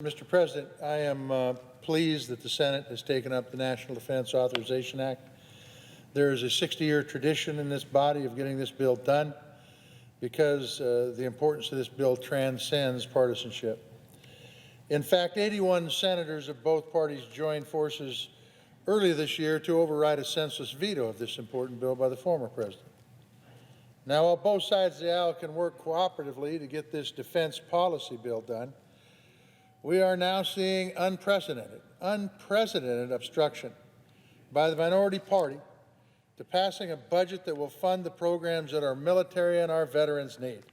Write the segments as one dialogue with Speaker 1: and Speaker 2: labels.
Speaker 1: Mr. President, I am pleased that the Senate has taken up the National Defense Authorization Act. There is a 60-year tradition in this body of getting this bill done because the importance of this bill transcends partisanship. In fact, 81 senators of both parties joined forces earlier this year to override a senseless veto of this important bill by the former president. Now, while both sides of the aisle can work cooperatively to get this defense policy bill done, we are now seeing unprecedented obstruction by the minority party to passing a budget that will fund the programs that our military and our veterans need.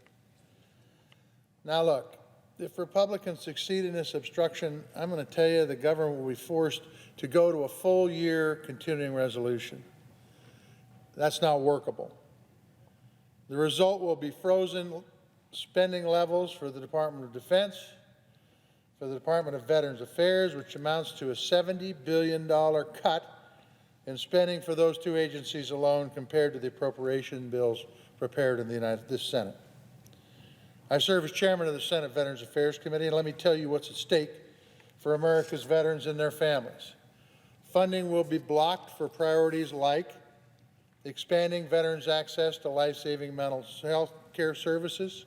Speaker 1: Now look, if Republicans succeed in this obstruction, I'm going to tell you the government will be forced to go to a full-year continuing resolution. That's not workable. The result will be frozen spending levels for the Department of Defense, for the Department of Veterans Affairs, which amounts to a $70 billion cut in spending for those two agencies alone compared to the appropriation bills prepared in the Senate. I serve as chairman of the Senate Veterans Affairs Committee, and let me tell you what's at stake for America's veterans and their families. Funding will be blocked for priorities like expanding veterans' access to life-saving mental health care services,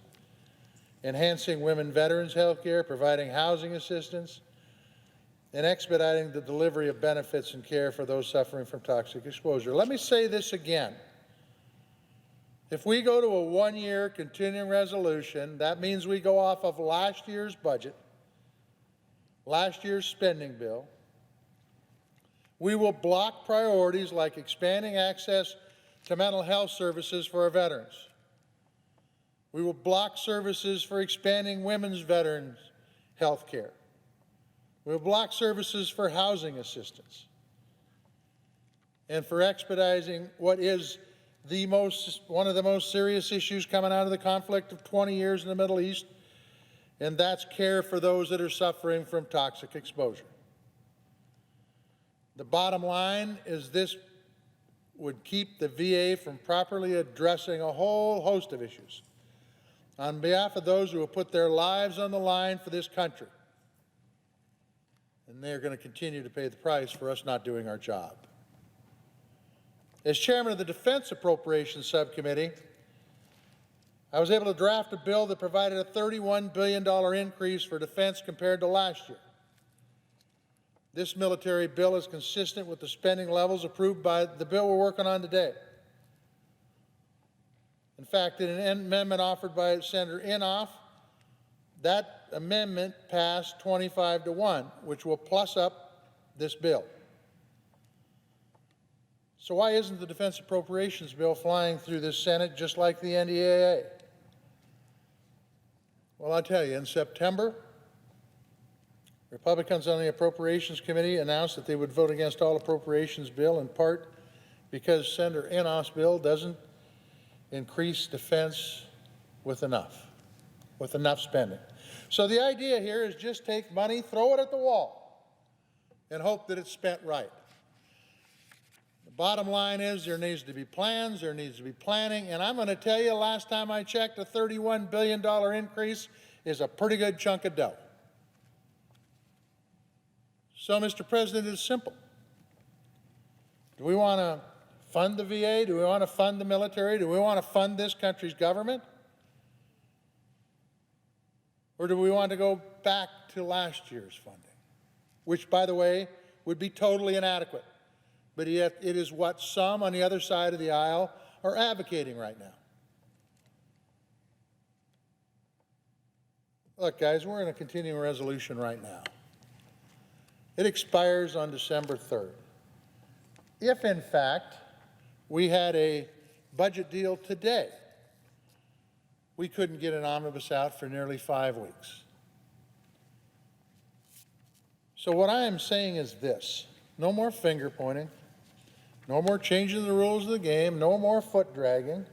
Speaker 1: enhancing women veterans' health care, providing housing assistance, and expediting the delivery of benefits and care for those suffering from toxic exposure. Let me say this again. If we go to a one-year continuing resolution, that means we go off of last year's budget, last year's spending bill. We will block priorities like expanding access to mental health services for our veterans. We will block services for expanding women's veterans' health care. We will block services for housing assistance and for expediting what is one of the most serious issues coming out of the conflict of 20 years in the Middle East, and that's care for those that are suffering from toxic exposure. The bottom line is this would keep the VA from properly addressing a whole host of issues on behalf of those who have put their lives on the line for this country. And they're going to continue to pay the price for us not doing our job. As chairman of the Defense Appropriations Subcommittee, I was able to draft a bill that provided a $31 billion increase for defense compared to last year. This military bill is consistent with the spending levels approved by the bill we're working on today. In fact, in an amendment offered by Senator Inhofe, that amendment passed 25-1, which will plus up this bill. So why isn't the Defense Appropriations Bill flying through this Senate just like the NDAA? Well, I'll tell you, in September, Republicans on the Appropriations Committee announced that they would vote against all appropriations bill, in part because Senator Inhofe's bill doesn't increase defense with enough spending. So the idea here is just take money, throw it at the wall, and hope that it's spent right. The bottom line is there needs to be plans, there needs to be planning, and I'm going to tell you, last time I checked, a $31 billion increase is a pretty good chunk of dough. So, Mr. President, it's simple. Do we want to fund the VA? Do we want to fund the military? Do we want to fund this country's government? Or do we want to go back to last year's funding, which, by the way, would be totally inadequate, but yet it is what some on the other side of the aisle are advocating right now. Look, guys, we're in a continuing resolution right now. It expires on December 3rd. If, in fact, we had a budget deal today, we couldn't get an omnibus out for nearly 5 weeks. So what I am saying is this: no more finger pointing, no more changing the rules of the game, no more foot dragging.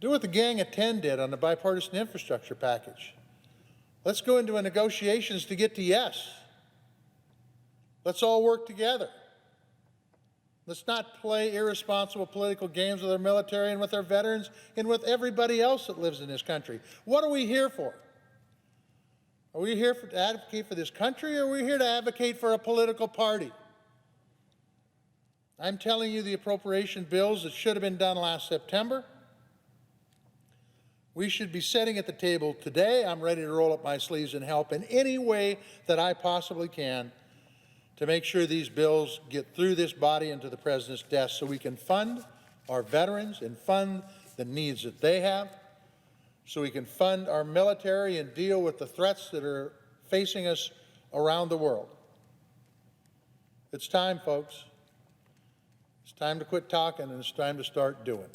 Speaker 1: Do what the Gang of 10 did on the bipartisan infrastructure package. Let's go into negotiations to get to yes. Let's all work together. Let's not play irresponsible political games with our military and with our veterans and with everybody else that lives in this country. What are we here for? Are we here to advocate for this country, or are we here to advocate for a political party? I'm telling you, the appropriation bills that should have been done last September, we should be sitting at the table today. I'm ready to roll up my sleeves and help in any way that I possibly can to make sure these bills get through this body and to the President's desk so we can fund our veterans and fund the needs that they have, so we can fund our military and deal with the threats that are facing us around the world. It's time, folks. It's time to quit talking, and it's time to start doing.